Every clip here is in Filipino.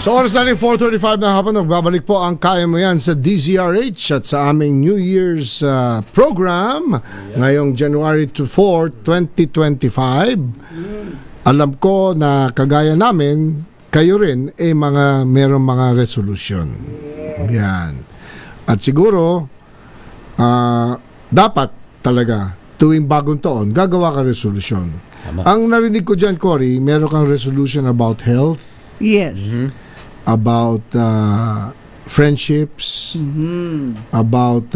Sa oras natin 4:35 na hapon, nagbabalik po ang Kaya Mo Yan sa DZRH at sa aming New Year's program ngayong January 4, 2025. Alam ko na kagaya namin, kayo rin merong mga resolution. Yan. At siguro, dapat talaga tuwing bagong taon, gagawa ka resolution. Ang narinig ko dyan, Cory, meron kang resolution about health. Yes. About friendships, about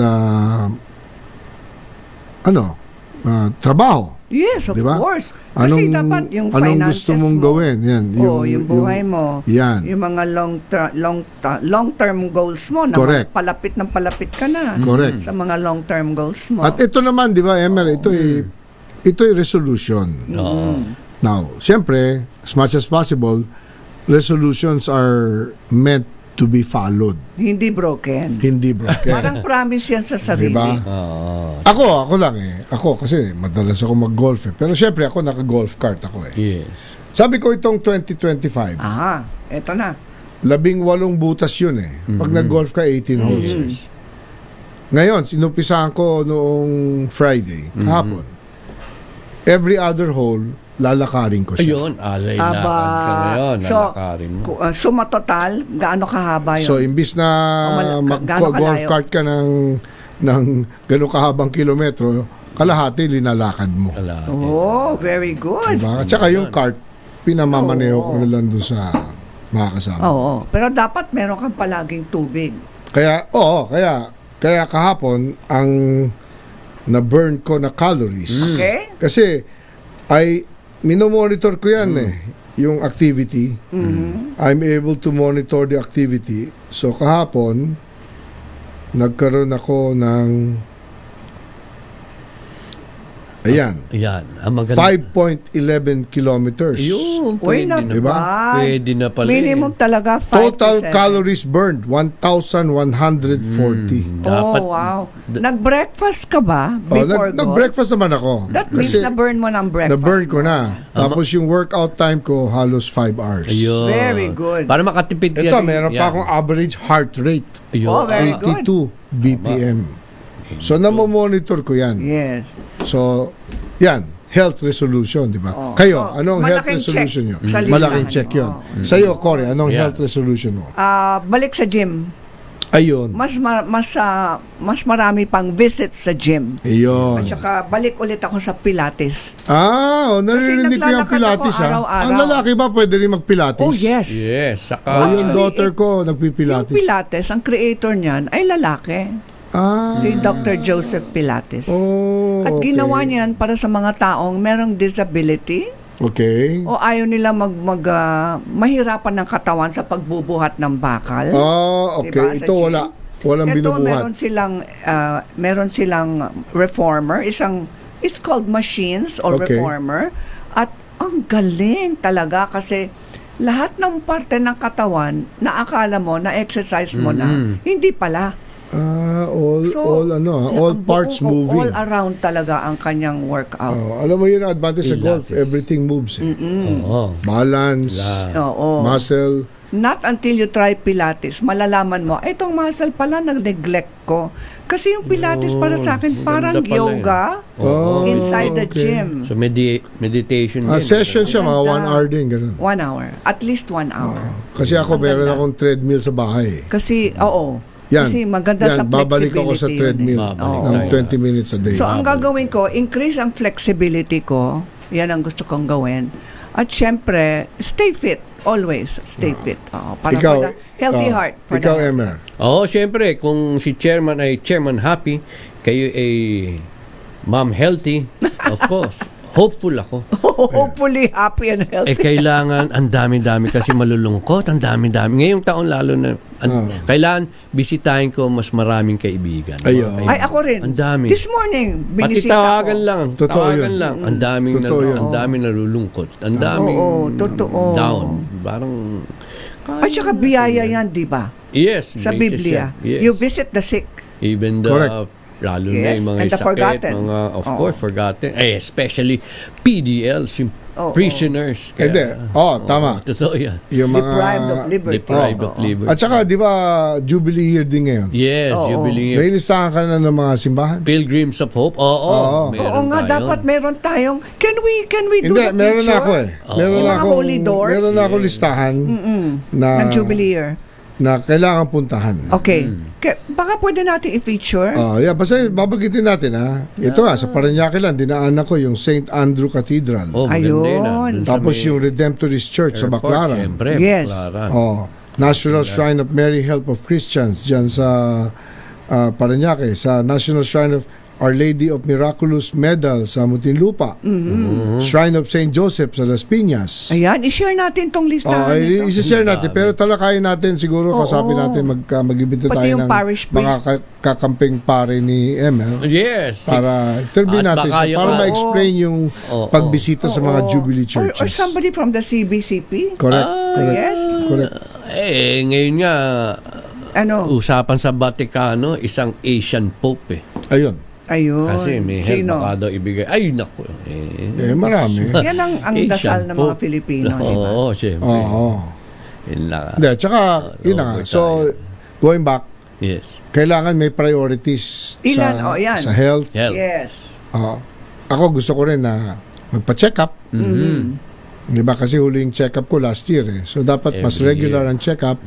trabaho. Yes, of diba? course. Kasi dapat yung finances anong gusto mong mo, gawin? Yan, yung buhay mo. Yan. Yung mga long-term goals mo. Na Correct. Palapit ng palapit ka na. Correct. Sa mga long-term goals mo. At ito naman, di ba, Emer, ito ay resolution. Now, siyempre, as much as possible, resolutions are meant to be followed. Hindi broken. Hindi broken. Parang promise yan sa sarili. Diba? Ako lang Ako kasi madalas ako mag-golf eh. Pero syempre ako naka-golf cart ako eh. Yes. Sabi ko itong 2025. Eto na. 18 butas yun eh. Pag nag-golf ka, 18 holes eh. Ngayon, sinumpisahan ko noong Friday, hapon. Every other hole, lalakarin ko siya. Ayun, alay lakad ka ngayon. Lalakarin mo. Suma total, gaano kahaba yun? So, imbis na mag-golf cart ka ng gano'ng kahabang kilometro, kalahati linalakad mo. Oh, very good. Diba? At saka yung cart, pinamamaneho ko na lang dun sa mga kasama. Oo. Pero dapat meron kang palaging tubig. Kaya kahapon, ang na-burn ko na calories. Okay? Kasi, minomonitor ko yan yung activity. I'm able to monitor the activity. So, kahapon, nagkaroon ako ng Ayan, ang maganda. 5.11 kilometers. Ayun, Pwede na diba? Pwede na pala. Minimum talaga 5 Total to 7. calories burned, 1,140. Dapat, wow. Nag-breakfast ka ba before golf? Nag-breakfast naman ako. That means Kasi na-burn mo ng breakfast. na-burn ko na. Tapos yung workout time ko, halos 5 hours. Ayun. Very good. Para makatipid ka. Ito, meron pa akong average heart rate. Ayun. Oh, very good. 82 BPM. So, namomonitor ko yan. Yes. So, yan. Health resolution, di ba? Oh. Pero, So, anong health malaking resolution check nyo? sa listahan. Malaking check yun. Sa'yo, Cory, anong health resolution mo? Balik sa gym. Ayun. Mas marami pang visits sa gym. Ayun. At saka balik ulit ako sa Pilates. Naririnig ko yung naglalakad Pilates ako ha. araw-araw. Ang lalaki ba pwede rin mag-Pilates? Oh, yes. Yes. Saka, Yung daughter ko Yung nagpi-Pilates. Pilates, ang creator niyan ay lalaki. Si Dr. Joseph Pilates. At okay. ginawa niyan para sa mga taong merong disability Okay. o ayaw nila mahirapan ng katawan sa pagbubuhat ng bakal. Okay. Diba, sa Ito gym? walang Ito binubuhat. meron silang reformer, it's called machines or Okay. reformer. At ang galing talaga kasi lahat ng parte ng katawan na akala mo na exercise mo na, hindi pala. All ang parts buong- moving. All around talaga ang kanyang workout. Alam mo yun ang advantage sa golf, Pilates. everything moves. oo. Balance, Oo. muscle. Not until you try Pilates, malalaman mo, itong muscle pala nag-neglect ko. Kasi yung Pilates para sa akin parang maganda pala yoga inside the okay. gym. So, meditation din. Session siya, mga 1 hour din. Ganun. 1 hour. At least 1 hour. Kasi ako Ang meron ganda. akong treadmill sa bahay. Kasi, oo. Yan. Kasi maganda sa babalik flexibility ako sa treadmill yun eh. Babalik ng tayo. 20 minutes a day. So, ang gagawin ko, increase ang flexibility ko. Yan ang gusto kong gawin. At syempre, stay fit. Always stay fit. Para ikaw, for the healthy heart. For ikaw, the health. Emer. Oo, syempre, kung si chairman ay chairman happy, kayo ay ma'am healthy, of course. Hopeful ako. Hopefully happy and healthy. Kailangan, ang dami-dami kasi malulungkot, ang dami-dami. Ngayong taon lalo na, kailangan bisitahin ko mas maraming kaibigan. Ayun. Ay, ako rin. Ang dami. This morning, Pati binisita tawagan ko. lang. Totoo Tawagan yun. lang. Ang daming, Totoo yun. ang daming nalulungkot. Ang daming totoo. down. Parang, At saka biyaya yan, di ba? yes. Sa may Biblia. siya. Yes. You visit the sick. Even the Correct. Lalo na Yes, yung mga and the sakit, forgotten. mga, of Oo. course, forgotten. Especially PDLs, yung Oo. prisoners. Hindi. Tama. Totoo yan. Yung mga... Deprived of liberty. Deprived of Oo. liberty. At saka, di ba, Jubilee year din ngayon? Yes, Oo. Jubilee. May listahan ka na ng mga simbahan? Pilgrims of Hope. Oo. Oo. Meron Oo nga, tayo. dapat meron tayong, can we do Hindi, the meron na picture? ako eh. Oo. Meron Yung na mga akong, holy doors? meron na ako listahan na, Ng Jubilee year. na kailangan puntahan. Okay. Baka pwede natin i-feature. Yeah, basta babagitin natin ha. Ito nga, sa Parañaque lang, dinaanan ko yung St. Andrew Cathedral. Oh, maganda yun, Ayun. Dun sa Tapos may yung Redemptorist Church sa airport, Baclaran. Siyempre, Yes. Baclaran. National Shrine of Mary Help of Christians dyan sa Parañaque. Sa National Shrine of Our Lady of Miraculous Medal sa Muntinlupa. Shrine of St. Joseph sa Las Piñas. Ayan, i-share natin tong listahan nito. I-share natin. Pero talakayin natin siguro, Oo. kausapin natin, mag-ibita Pati tayo yung ng parish mga priest. kakamping pare ni Emel. Yes. Para interview At natin baka siya, yung- para Oo. ma-explain yung Oo. pagbisita sa mga Oo. Jubilee churches. Or somebody from the CBCP. Correct. correct. Yes. Correct. Ngayon nga, Ano? usapan sa Vaticano, isang Asian Pope eh. Ayun. Ayun. Kasi may help Sino? baka daw ibigay. Ay, naku. Marami. Yan ang dasal ng mga Pope. Filipino, di ba? Oo, siyempre. Oo. Yun lang. Hindi, tsaka, yun na nga. over So, going back, Yes. kailangan may priorities Ilan? Yan. sa health. Help. Yes. Ako gusto ko rin na magpa-check up. Di ba? Kasi huling check up ko last year eh. So, dapat mas Every regular year. ang check up.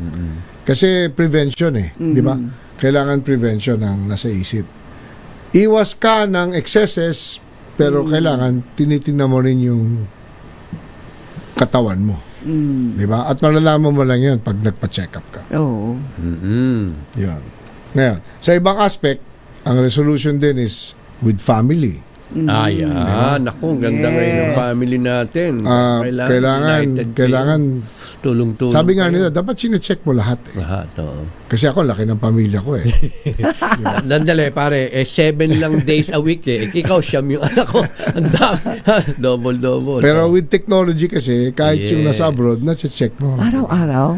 Kasi prevention eh. Di ba? Kailangan prevention ang nasa isip. Iwas ka ng excesses, pero kailangan tinitingnan mo rin yung katawan mo. Di ba? At malalaman mo lang yun pag nagpa-check up ka. Oo. Yun. Ngayon, sa ibang aspect, ang resolution din is with family. Ayan. Naku, ang ganda Yes. ngayon ng family natin. United Kailangan tulong-tulong. sabi nga kayo. nila, dapat sinecheck mo lahat eh. Lahat, oo. Kasi ako, laki ng pamilya ko eh. Dandali, pare, 7 lang days a week eh. Ikaw, siyam yung anak ko. Ang dami. Double. Pero with technology kasi, kahit yung Yes. nasa abroad, nasa-check mo. Araw-araw.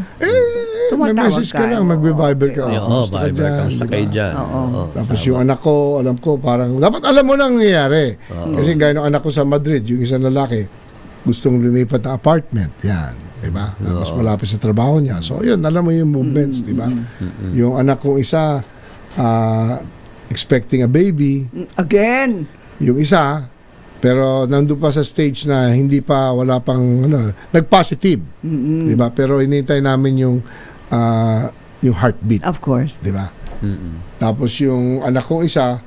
May Tumatawag message ka ka. lang, magbe-viber ka. Oo, kamusta ka Viber, dyan, kamusta di ba? kayo dyan? Oo. Oo, Tapos tama. yung anak ko, alam ko, parang, dapat alam mo na ang nangyayari. Kasi gaya ng anak ko sa Madrid, yung isang lalaki, gustong lumipat ng apartment. Yan. Diba? Mas malapit sa trabaho niya. So, yun, alam mo yung movements, diba? Yung anak kong isa, expecting a baby. Again. Yung isa, pero nandun pa sa stage na hindi pa, wala pang, nag-positive. Diba? Pero hinintay namin yung heartbeat. Of course. Diba? Tapos yung anak kong isa,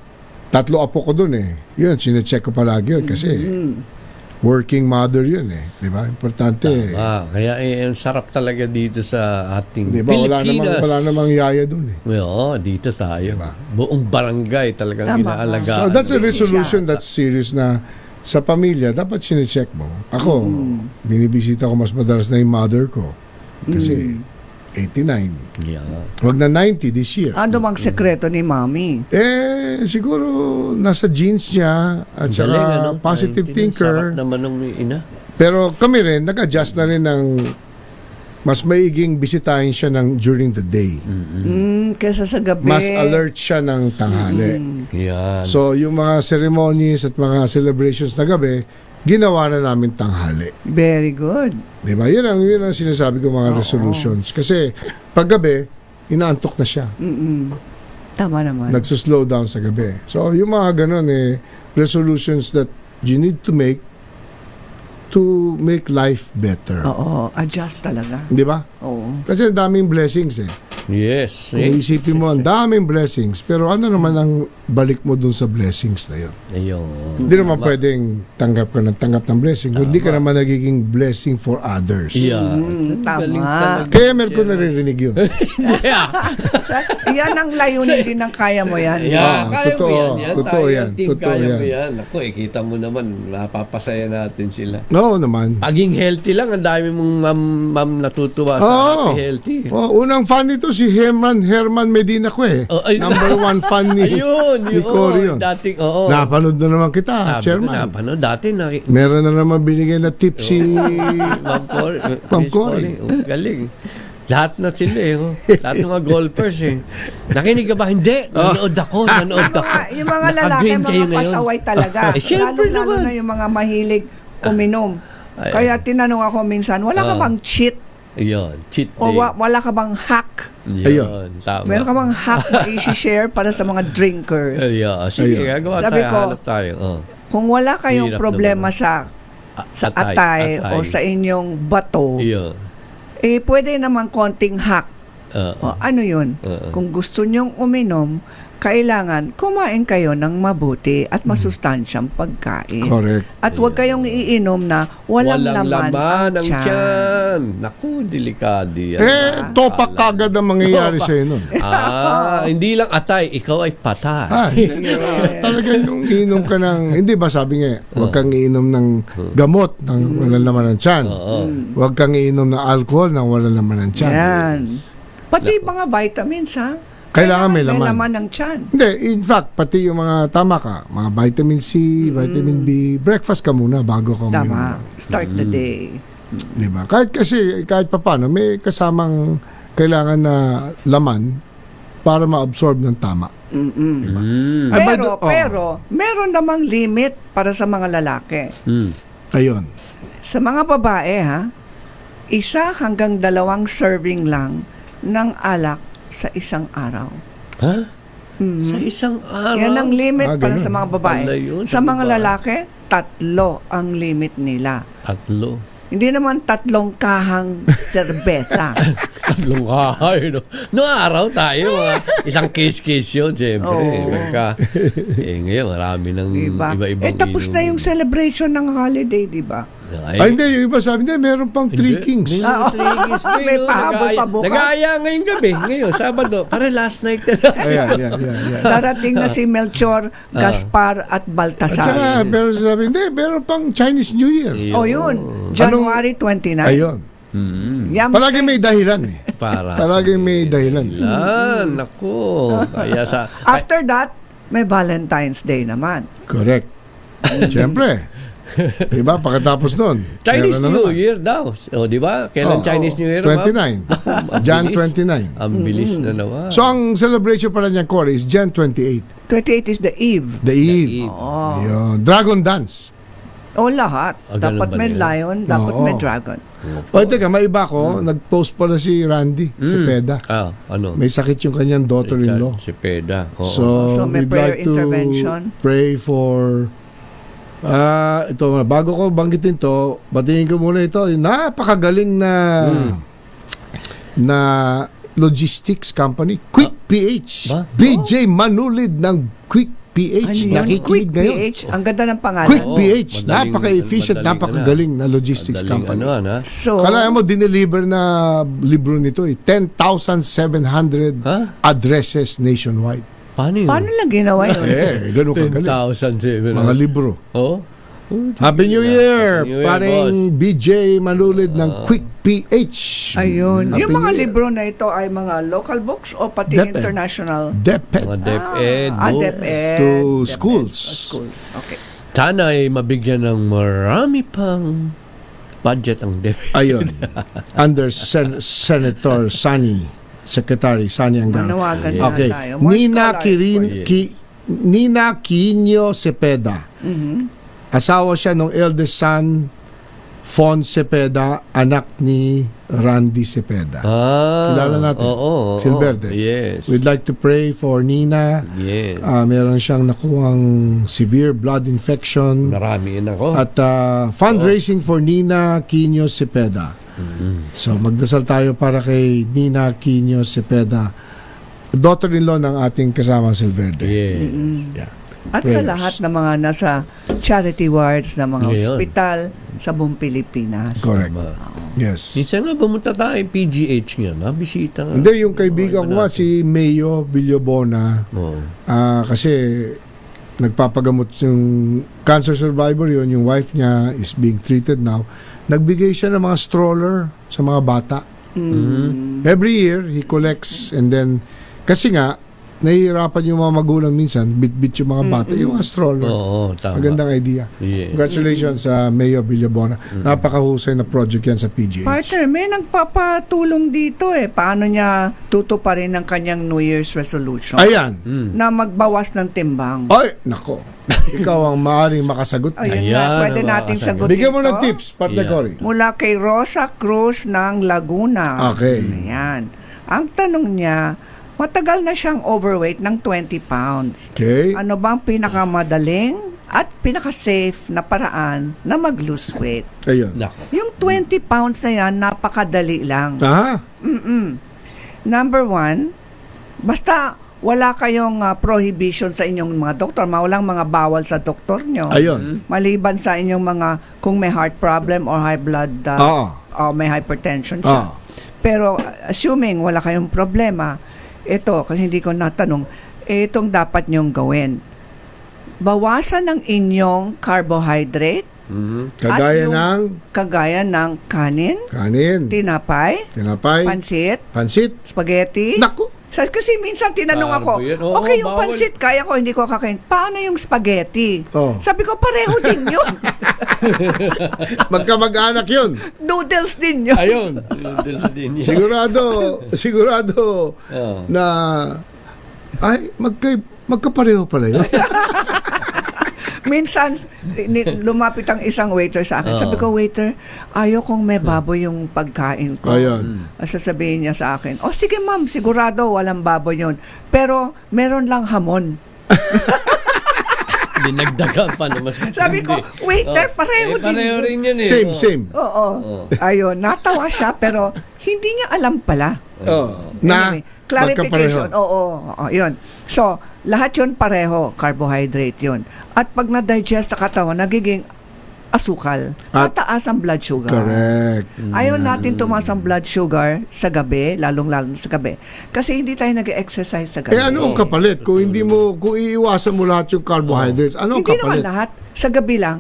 3 apo ko dun eh. Yun, sinecheck ko palagi yun kasi working mother yun eh. Diba? Importante. Kaya ang sarap talaga dito sa ating Diba? Pilipinas. Wala namang yaya dun eh. Oo, dito tayo. Diba? Buong barangay talagang Tama. inaalagaan. So that's a Busy resolution siya. that's serious na sa pamilya, dapat sinecheck mo. Ako, binibisita ko mas madalas na yung mother ko. Kasi 89. Yeah. Wag na 90 this year. Ano bang sekreto ni Mami? Siguro nasa genes niya at saka Galing, ano? positive thinker. Sarap naman ng ina. Pero kami rin, nag-adjust na rin ng mas maiging bisitahin siya during the day. Kesa sa gabi. Mas alert siya ng tanghali. Yan. So, yung mga ceremonies at mga celebrations na gabi, ginawa na namin tanghali. Very good. Diba? Yun ang sinasabi ko mga resolutions. Kasi pag gabi, inaantok na siya. Tama naman. Nagsuslow down sa gabi. So, yung mga ganun resolutions that you need to make life better. Oo, adjust talaga. Di ba? Oo. Kasi ang daming blessings eh. Yes. Kung isipin mo, ang daming blessings. Pero ano naman ang balik mo dun sa blessings na yun? Ayun. Hindi naman pwedeng tanggap ng blessing. Hindi ka naman nagiging blessing for others. Yeah. Tama. Galing talaga. Kaya meron ko naririnig yun. Yeah. Yan ang layunin din ng kaya mo yan. Yeah, kaya totoo, mo yan. totoo Tayo, yan, team, totoo kaya yan. mo yan. Ako, kita mo naman, napapasaya natin sila. Oo naman. Paging healthy lang, ang dami mong ma'am natutuwa sa happy healthy. Unang fan nito si Herman Medina ko eh. Oh, ayun. Number 1 fan ni Ayun, Cory yun. Dating, oo. Napanood na naman kita, chairman. Napanood, dati na. Meron na naman binigay na tip si Ma'am Cory. Ma'am Cory. Galing. Lahat na sila eh. Oh. Lahat ng mga golfers eh. Nakinig ka ba? Hindi. Nanood ako. Yung mga lalaki, Naka-green kayo mga ngayon. pasaway talaga. Eh, syempre Lalo naman. na yung mga mahilig uminom. Ay. Kaya tinanong ako minsan, wala ka bang cheat? Ayun. Cheat O day. wala ka bang hack? Ayun. Tama. Meron ka bang hack na i-share para sa mga drinkers? Ayun. Sige, Ayun. gagawa Sabi tayo. ko, Hanap tayo. Oh. Kung wala kayong Hirap problema naman. sa atay o sa inyong bato, Ayun. pwede naman konting hack. O, ano yun? Oo. Kung gusto nyong uminom, kailangan kumain kayo ng mabuti at masustansyang pagkain. Correct. At huwag kayong iinom na walang laman ang tiyan. tiyan. Naku, delikado yan. Topak kagad ang mangyayari Topak. sa'yo nun. Hindi lang atay, ikaw ay patay. Talagang yung inom ka ng, hindi ba sabi nga, huwag kang iinom ng gamot ng walang laman ng tiyan. Huwag kang iinom ng alcohol ng walang laman ng tiyan. Yan. Pati mga vitamins, ha? Kailangan may laman. ng tiyan. Hindi, in fact, pati yung mga tama ka, mga vitamin C, vitamin B, breakfast ka muna bago ka uminom. Tama. Start the day. Di ba? Kahit pa paano, may kasamang kailangan na laman para ma-absorb ng tama. Diba? Ay, by the- Pero, meron namang limit para sa mga lalaki. Ayun. Sa mga babae, ha? 1 hanggang 2 serving lang ng alak sa isang araw. Ha? Sa isang araw? Yan ang limit para ganun. sa mga babae. Pala yun, Sa sa mga babae. lalaki, 3 ang limit nila. 3. Hindi naman 3 kahang serbesa. 3 kahay, no? Noong araw tayo, isang case yun, siyempre. Oo. Ngayon, marami ng Diba? iba-ibang Tapos na yung celebration ng holiday, di ba? Ay, hindi. Yung iba sabi, hindi, meron pang 3 kings. May pahabol pa bukas. Nag-aaya ngayong gabi. Ngayon, Sabado. Para last night na lang. Ayan. Darating na si Melchor, Gaspar at At Baltasar. saka, pero sabi, hindi, meron pang Chinese New Year. O yun, January 29. Ayun. Yam Palagi say- may dahilan eh. Palagi may dahilan. Naku. Kaya sa... After that, may Valentine's Day naman. Correct. Siyempre. Diba? Pagkatapos nun. Chinese meron na New naman. Year daw. O, di ba? Kailan Chinese New Year? 29. Jan 29. Ang bilis na naman. So, ang celebration pala niya, Corey, is Jan 28. 28 is the Eve. The Eve. Eve. Yun. Dragon Dance. O lahat. Ganun Dapat ba may yan? lion, dapat Oo. may dragon. O, teka, may iba ko. Nag-post pala si Randy, si Peda. Ano? May sakit yung kanyang daughter-in-law. Si Peda. Oo. So may we'd prayer like to intervention. pray for ito, bago ko banggitin to, batingin ko muna ito, napakagaling na logistics company, Quick PH. Ba? BJ Manulid ng Quick PH. Ano yun? Nakikinig Quick ngayon. PH. Ang ganda ng pangalan. Quick Oo, PH. madaling- Napaka-efficient, madaling napakagaling na logistics Madaling company. ano. So, Kala mo, dineliver na libro nito 10,700 Ha? addresses nationwide. Paano yun? paano lang ginawa yun? Ganun kagaling. 10,007. Mga libro. Oh? Happy New Year! Happy New Year, Paring BJ Manulid ng Quick PH. Ayun. Happy Yung mga New Year. libro na ito ay mga local books o pati DepEd. international? DepEd Mga DepEd. DepEd. to DepEd. schools. Schools. Okay. Sana ay mabigyan ng marami pang budget ang DepEd. Ayun. Under Senator Sani, Secretary Sani Angara. Manawagan Yeah. na Okay. tayo. More scholars. Nina Quino Cepeda. Asawa siya ng eldest son, Fon Cepeda, anak ni Randy Cepeda. Kilala natin. Oo. Silverde. Yes. We'd like to pray for Nina. Yes. Meron siyang nakuhang severe blood infection. Marami yun ako. At fundraising for Nina Quino Cepeda. So magdasal tayo para kay Nina Quino Cepeda, daughter-in-law ng ating kasama Silverde. Yes. Yeah. At sa Prayers. lahat ng mga nasa charity wards ng mga Ngayon. ospital sa buong Pilipinas. Correct. Tama. Yes. Minsan nga pumunta tayo PGH nga. Mabisita nga. Hindi, yung kaibigan ko nga si Mayo Villabona, Oo. kasi nagpapagamot yung cancer survivor yun, yung wife niya is being treated now. Nagbigay siya ng mga stroller sa mga bata. Every year, he collects and then, kasi nga, nahihirapan yung mga magulang minsan, bit-bit yung mga bata, yung mga stroller. Oo, tama. Magandang idea. Yeah. Congratulations sa Mayor Villabona. Napakahusay na project yan sa PGH. Partner, may nagpapatulong dito Paano niya tutuparin ang kanyang New Year's resolution? Ayan. Na magbawas ng timbang. Ay, nako. Ikaw ang maaaring makasagot. Ayun Ayan, na, pwede ang nating makakasagot. sagutin Bigyan mo ng to. tips, partner Yeah. Cory. Mula kay Rosa Cruz ng Laguna. Okay. Ayan. Ang tanong niya, matagal na siyang overweight ng 20 pounds. Okay. Ano bang pinakamadaling at pinaka-safe na paraan na mag-lose weight? Ayun. Nako. Yung 20 pounds na yan, napakadali lang. Ah, Number 1, basta wala kayong prohibition sa inyong mga doktor, walang mga bawal sa doktor nyo. ayun. Maliban sa inyong mga, kung may heart problem or high blood, Oo. o may hypertension siya. Ah. Pero assuming wala kayong problema, ito, kasi hindi ko natanong, itong dapat nyong gawin. Bawasan ng inyong carbohydrate, Kagaya yung- ng kagaya ng kanin, kanin, tinapay, tinapay, pansit, pansit. spaghetti. Naku. Kasi minsan tinanong ako, Carbo yan. Oo, okay, yung bawal. pansit, kaya ko, hindi ko kakain. Paano yung spaghetti? Oh. Sabi ko, pareho din yun. Magkamag-anak yun. Noodles din yun. Ayun. Din yan. Sigurado Oo. na ay magkapareho pala yun. Minsan, lumapit ang isang waiter sa akin. Sabi ko, waiter, ayaw kong may baboy yung pagkain ko. Ayun. Sasabihin niya sa akin, oh sige ma'am, sigurado walang baboy yun. Pero meron lang hamon. Dinagdagan pa naman. Sabi ko, waiter, pareho din Pareho yun. rin yun Same, same. Oo. Ayun, natawa siya pero hindi niya alam pala. Oh, na Anyway, clarification. magkapareho. Oo, yun. So, lahat yun pareho, carbohydrate yun. At pag na-digest sa katawan, nagiging asukal. At- Mataas ang blood sugar. Correct. Ayaw natin tumaas ang blood sugar sa gabi, lalong-lalo sa gabi. Kasi hindi tayo nag-exercise sa gabi. Eh ano ang kapalit? Kung iiwasan mo lahat yung carbohydrates, ano ang Hindi naman kapalit? lahat. Sa gabi lang.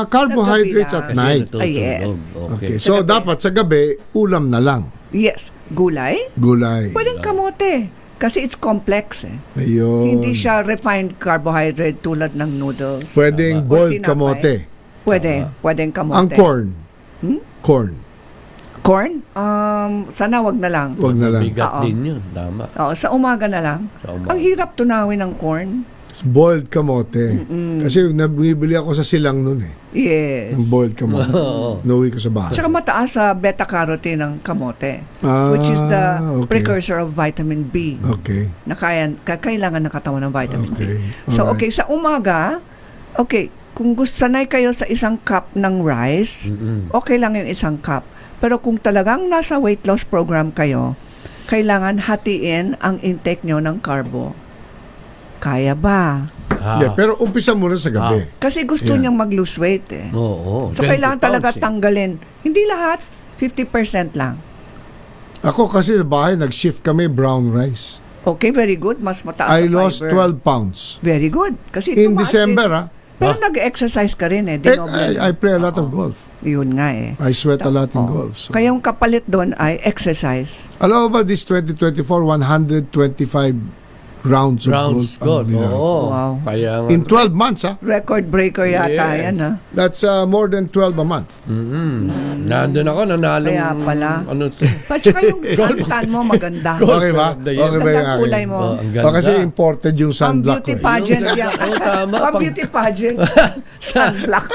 Carbohydrates Sa at gabi night. yes. Okay. Okay. So Sa gabi. dapat sa gabi ulam na lang. Yes. Gulay. Gulay. Pwedeng kamote. Kasi it's complex Ayun. Hindi siya refined carbohydrate tulad ng noodles. Pwedeng Tama. boiled O tinapay. kamote. Pwedeng kamote. Ang corn. Hmm? Corn. Corn? Sana wag na lang. Wag na lang. Bigat Oo. din yun. Tama. Oo, sa umaga na lang. Sa umaga. Ang hirap tunawin ng corn. Boiled kamote. Kasi nabibili ako sa silang nun Yes. ng boiled kamote. Oo. Nauwi ko sa bahay. Tsaka mataas sa beta-carotene ng kamote, which is the precursor of vitamin B Okay. na kailangan ng katawan ng vitamin Okay. B. So, Alright. okay, sa umaga, okay, kung sanay kayo sa isang cup ng rice, okay lang yung isang cup. Pero kung talagang nasa weight loss program kayo, kailangan hatiin ang intake nyo ng carbo. Kaya ba? Yeah, pero umpisa muna sa gabi. Kasi gusto Yeah. niyang mag-lose weight Oo. So, 20 kailangan talaga pounds, tanggalin. Hindi lahat, 50% lang. Ako kasi sa bahay, nag-shift kami brown rice. Okay, very good. Mas mataas I ang lost fiber. 12 pounds. Very good. Kasi In tumaas December, din. Pero nag-exercise ka rin Dinoble. I play a lot of golf. Yun nga I sweat a lot in Oo. golf. So. Kaya yung kapalit doon ay exercise. Alam mo ba, this 2024, 125 rounds of Rounds golf. good. ang nangyari. Oo. Wow. Kaya nga. In 12 months, Record breaker yata Yes. yan, ha? That's more than 12 a month. Nandun ako, nanalo. Kaya pala. Ano to? At saka yung suntan mo maganda. Okay ba? Ganda yan. Okay ba yung Gandang akin? kulay mo. Oh, ang O, ganda. kasi imported yung Pang sunblock beauty ko. pageant Yung yan. ganda. Oo, tama. Pang Pang- beauty pageant. Sunblock.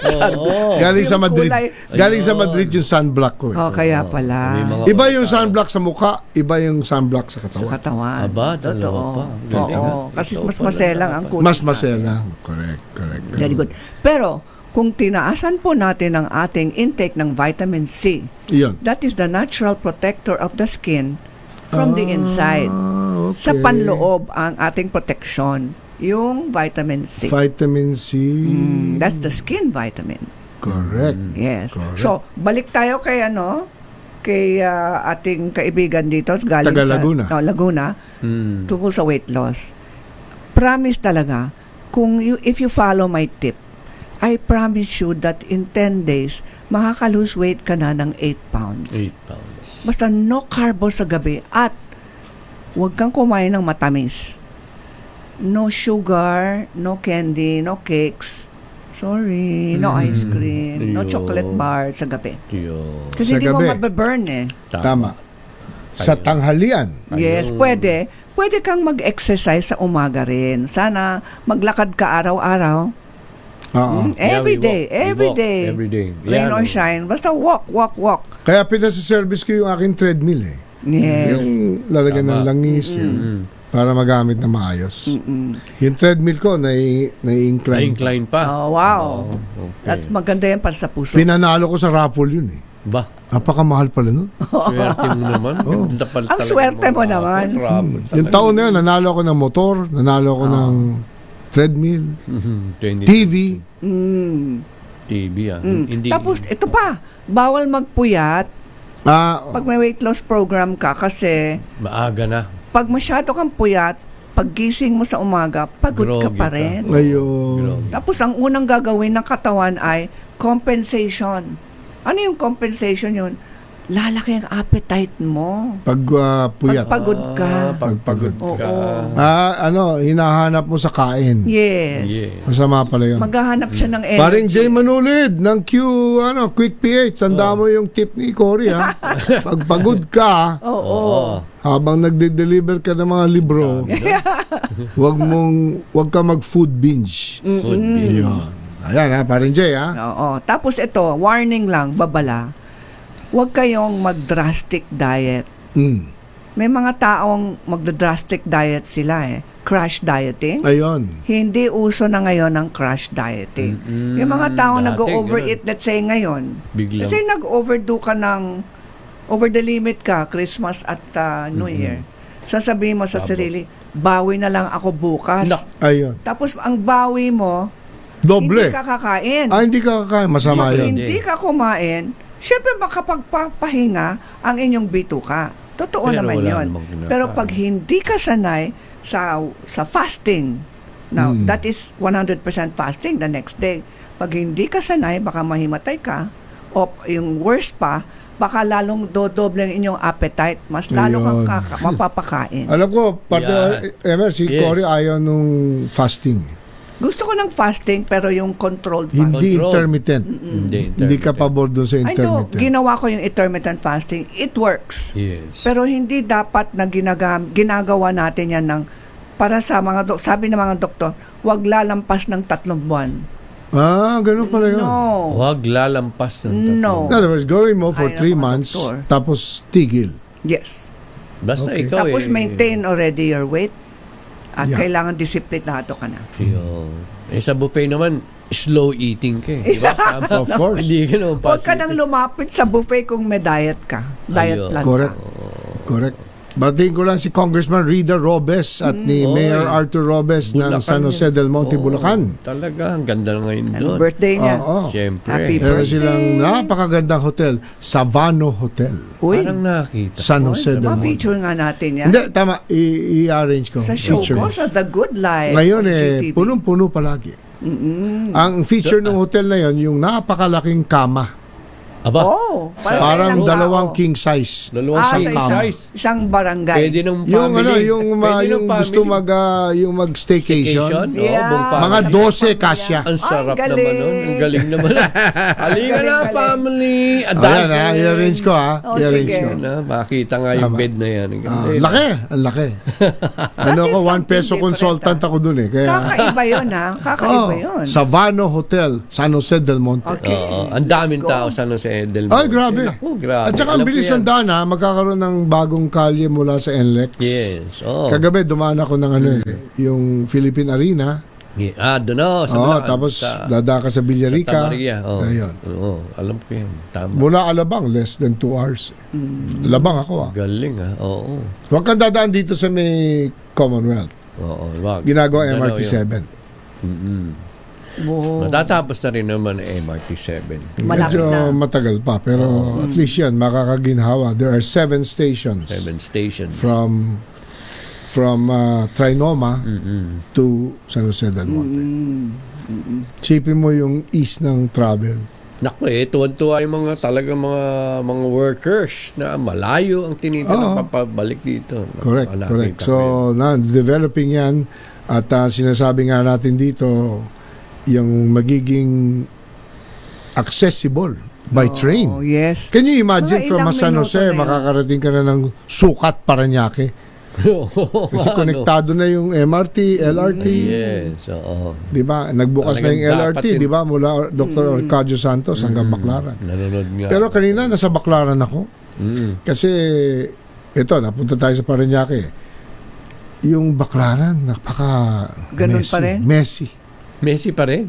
Oo. Galing sa Yung Madrid. kulay. Galing sa Ayun. Madrid yung sunblock ko. Oh, kaya pala. May mga- Iba yung sunblock sa mukha, iba yung sunblock sa Sa katawan. katawan. Aba, dalawa pa. Galing, Oo. ha? Kasi Ito mas pala maselang ang dapat. kutis. Mas maselang. Correct. Very good. Pero, kung tinaasan po natin ang ating intake ng vitamin C, Iyon. that is the natural protector of the skin from the inside. Okay. Sa panloob ang ating protection, yung vitamin C. Vitamin C. That's the skin vitamin. Correct. Yes. Correct. So, balik tayo kay kay ating kaibigan dito galing Taga Laguna. sa Laguna tungkol sa weight loss. Promise talaga, if you follow my tip, I promise you that in 10 days, makaka-lose weight ka na ng 8 pounds. 8 pounds. Basta no carbo sa gabi at huwag kang kumain ng matamis. No sugar, no candy, no cakes. Sorry, no ice cream, no Ayun. chocolate bar sa gabi. Yun. Kasi Sa hindi mo gabi. mababurn eh. Tama. Sa Ayun. tanghalian. Yes, Ayun. pwede. Pwede kang mag-exercise sa umaga rin. Sana maglakad ka araw-araw. Oo. Yeah, Every we day, walk. We every walk day. every day. Rain Yan, or oh. shine. Basta walk, walk, walk. Kaya pinasa-service ko yung aking treadmill eh. Yes. Yung lalagyan ng Tama. langis yan, Mm. para magamit na maayos. Mm-mm. Yung treadmill ko, nai-incline. Na-incline pa. Oh, wow. Oh, okay. That's maganda yan para sa puso. Pinanalo ko sa raffle yun eh. Ba, Napakamahal pala nun. swerte mo naman. Oh. Ganda pala Ang talaga swerte ng mo mga naman. rapper, Yung talaga. taon na yun, nanalo ako ng motor, nanalo ako ng treadmill, 20 TV. Mm. TV ah. Mm. Hindi. Tapos, ito pa, bawal magpuyat pag may weight loss program ka kasi Maaga na. pag masyado kang puyat, paggising mo sa umaga, pagod ka Groggy pa ka. rin. Ngayon. Tapos, ang unang gagawin ng katawan ay compensation. Ano yung compensation yun? Lalaki ang appetite mo. Pag puyat. Pagpagod ka. Pagpagod Oo. ka. Hinahanap mo sa kain. Yes. Yeah. Masama pala yun. Maghahanap siya ng energy. Paring Jay Manulid ng Quick PH. Tanda mo yung tip ni Cory ha. Pag pagod ka, Oo. habang nagde-deliver ka ng mga libro, wag ka mag-food binge. Food bill. Yun. Ayan ha, paring Jay ha. Oo. Tapos ito, warning lang, babala. Huwag kayong mag-drastic diet. Mm. May mga taong magda-drastic diet sila eh. Crash dieting. Ayun. Hindi uso na ngayon ang crash dieting. Yung mga taong Dati, nag-overeat, let's say ngayon, Biglang. kasi nag-overdo ka ng, over the limit ka, Christmas at New Year. Sasabihin mo sa Tabo. sarili, bawi na lang ako bukas. No. Ayun. Tapos ang bawi mo, Doble. hindi ka kakain. Hindi ka kakain. Masama Pag yun. hindi ka kumain, syempre makapagpapahinga ang inyong bituka. Totoo Pero naman wala yun. namang kinakain. Pero pag hindi ka sanay sa fasting, now that is 100% fasting the next day. Pag hindi ka sanay, baka mahimatay ka. O yung worst pa, baka lalong dodoble ang inyong appetite. Mas lalo kang Ayun. mapapakain. Alam ko, Yeah. si Yes. Cory ayaw nung fasting. Gusto ko ng fasting pero yung controlled fasting. Hindi Control. intermittent. Hindi ka pabor doon sa I know, intermittent. ginawa ko yung intermittent fasting. It works. Yes. Pero hindi dapat na ginagawa natin yan ng para sa mga sabi ng mga doktor, huwag lalampas ng 3 buwan. Ganun pala yun. No. Huwag lalampas ng No. In other words, gawin mo for Ayaw 3 ng mga months, doktor. tapos tigil. Yes. Basta Okay. ikaw Tapos maintain already your weight at Yeah. kailangan disiplinado ka na. Yun. Sa buffet naman, slow eating ka eh. Di ba? Tama. Of course. Hindi ka naman Huwag ka nang positive. lumapit sa buffet kung may diet ka. Diet Ayun. plan Correct. ka. Correct. Batiin ko lang si Congressman Rida Robes at ni Oy. Mayor Arthur Robes ng Bulacan San Jose yun. del Monte, Oo, Bulacan. Talaga, ang ganda ngayon Ano doon. birthday niya? Oo. Siyempre. Happy Meron birthday. silang napakagandang hotel, Savano Hotel, Uy, Parang nakita. San Jose del Monte. ma-feature nga natin yan. Hindi, tama. I-arrange ko. Sa show feature. ko, sa The Good Life. Ngayon on eh, GTV. punong-puno palagi. Mm-mm. Ang feature ng hotel na yon yung napakalaking kama. Aba, Oh, para sa Parang ilang dalawang tao. king size. dalawang sa king isang, size. isang barangay. Pwede ng family. Yung ano, Pwede yung ng gusto family. yung mag-staycation. Vacation? Oo, Yeah. buong family. Mga 12 kasya. Ang sarap Ay, naman nun. Ang galing naman. Halika na, Galing. family. Ayan ha, i-arrange ko ha. Oh, I-arrange sige. ko. Na, makita nga yung Tama. bed na yan. Ang ganda yun. Laki, ang laki. Ano That ko, is 1 something peso different, consultant ako dun eh. Kaya, Kakaiba yun, ha? Kakaiba yun. Savano Hotel, San Jose del Monte. Okay. Oo, ang daming Let's go. tao sa Jose del Ay, Monte. grabe. Naku, grabe. At saka ang Alam ko bilis yan. ng daan ha, magkakaroon ng bagong kalye mula sa NLEX. Yes. Oh. Kagabi, dumaan ako ng ano yung Philippine Arena. Doon o. Sa Oo, Bulacan, tapos sa dadaan ka sa Villarica. Santa Maria. Oh. Ayun. Oo, alam ko yan. Tama. Mula Alabang, less than 2 hours. Alabang ako Galing ah. Oo. Huwag kang dadaan dito sa may Commonwealth. Oo. Wag. Ginagawa Galaw MRT7. yun. Mm-mm. Wow. Matatapos na rin naman ang MRT7. Malapit Medyo na. matagal pa. Pero at least yan, makakaginhawa. There are 7 stations 7 stations. from Trinoma Mm-mm. to San Jose del Monte. Mm. Sipin mo yung ease ng travel. Naku tuwan-tuwa yung mga talagang mga workers na malayo ang tinitira papabalik dito. Naku, Correct, nakita correct. ko So, developing yan at sinasabi nga natin dito yung magiging accessible by train. Oh, yes. Can you imagine Mga from ilang San minuto Jose, na yun. makakarating ka na ng Sukat, Parañaque? Kasi konektado na yung MRT, LRT. Yes, oo. Di ba? Nagbukas na yung Talagang LRT, dapat yun. di ba? Mula Dr. Arcadio Santos hanggang Baclaran. Nanonood nga. Pero kanina, nasa Baclaran ako. Kasi, ito, napunta tayo sa Parañaque. Yung Baclaran, Ganun messy. pa rin? Messy. Messi pa rin.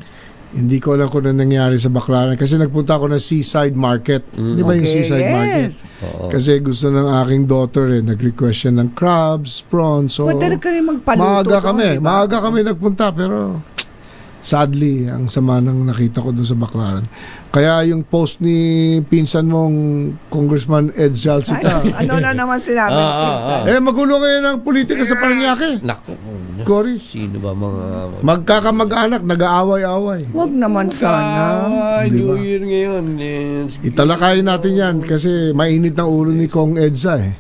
Hindi ko alam kung ano nangyari sa Baclaran. Kasi nagpunta ako ng Seaside Market. Di ba yung Okay, Seaside Market? yes. Oo. Kasi gusto ng aking daughter nag-request siya ng crabs, prawns. So, Pwede ka rin magpaluto. maaga doon, kami. di ba? Maaga kami nagpunta pero sadly, ang sama ng nakita ko doon sa Baclaran. Kaya yung post ni pinsan mong Congressman Ed Zalcita, Ano na naman sinabi? magulo ngayon ang politika sa Parañaque. Naku. Cory, Sino ba mga... magkakamag-anak, nag-aaway-away. Huwag naman sana. Di New ba? Year ngayon. Yes. Italakayin natin yan kasi mainit ng ulo ni Kong Edsa eh.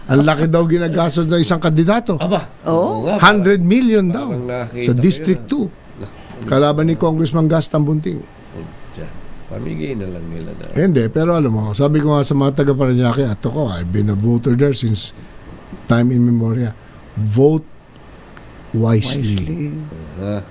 Ang laki daw ginagastos ng isang kandidato. Aba. Oh. nga, 100 million daw parang nakita sa ko District 2. Kalaban ni Congressman Gaston Bunting. Tiyan. Pamigay na lang nila na. Hindi, pero alam mo, sabi ko nga sa mga taga Parañaque, ato ko, I've been a voter there since time immemorial. Vote wisely.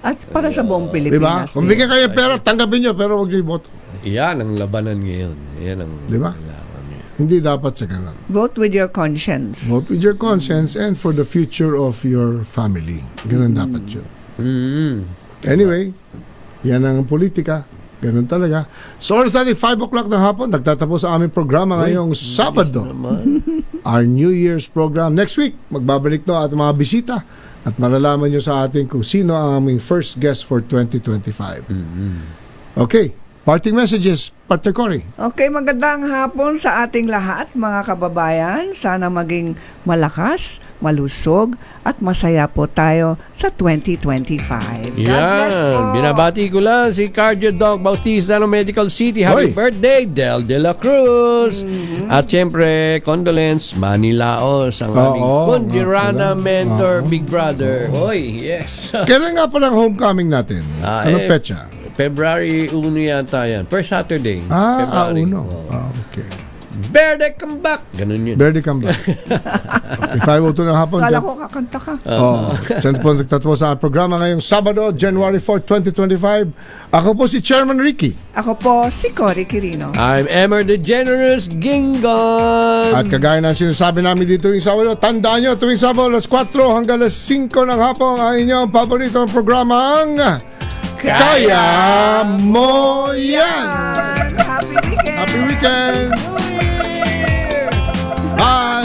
At para sa buong Diba? Pilipinas. Kung bigyan kayo pera, tanggapin nyo, pero huwag nyo i-vote. Yan ang labanan ngayon. Yan ang Diba? kailangan niya. Hindi dapat sa ganun. Vote with your conscience. Vote with your conscience and for the future of your family. Ganun dapat yun. Anyway, yan ang politika. Ganun talaga. So, oras natin 5 o'clock ng hapon, nagtatapos sa aming programa ngayong Sabado. Our New Year's program. Next week, magbabalik to at mga bisita at malalaman nyo sa atin kung sino ang aming first guest for 2025. Okay, parting messages, Partner Cory. Okay, magandang hapon sa ating lahat, mga kababayan. Sana maging malakas, malusog, at masaya po tayo sa 2025. God bless po. Yan. Binabati ko lang si Cardio Doc Bautista ng Medical City. Happy Hoy. birthday, Del De La Cruz. At syempre, condolence, Manny Laos, ang aming Oo, Kundirana nga pala. mentor, Oo. Big Brother. Hoy, yes. Kailan nga palang homecoming natin? Anong petsa? February 1 yata yan. First Saturday. February. Uno. Oo. Okay. Verde, come back. Ganun yun. Verde Camba. Okay, 5:02 ng hapon. Kala Dyan. ko kakanta ka. Diyan po nagtatapos sa programa ngayong Sabado, January 4, 2025. Ako po si Chairman Ricky. Ako po si Cory Quirino. I'm Emer the Generous Gingon. At kagaya ng sinasabi namin dito yung Sabado, tandaan nyo, tuwing Sabado, alas 4 hanggang alas 5 ng hapon, ang inyong paboritong programang Kaya Mo Yan! Happy weekend! Happy weekend! New Year! Bye!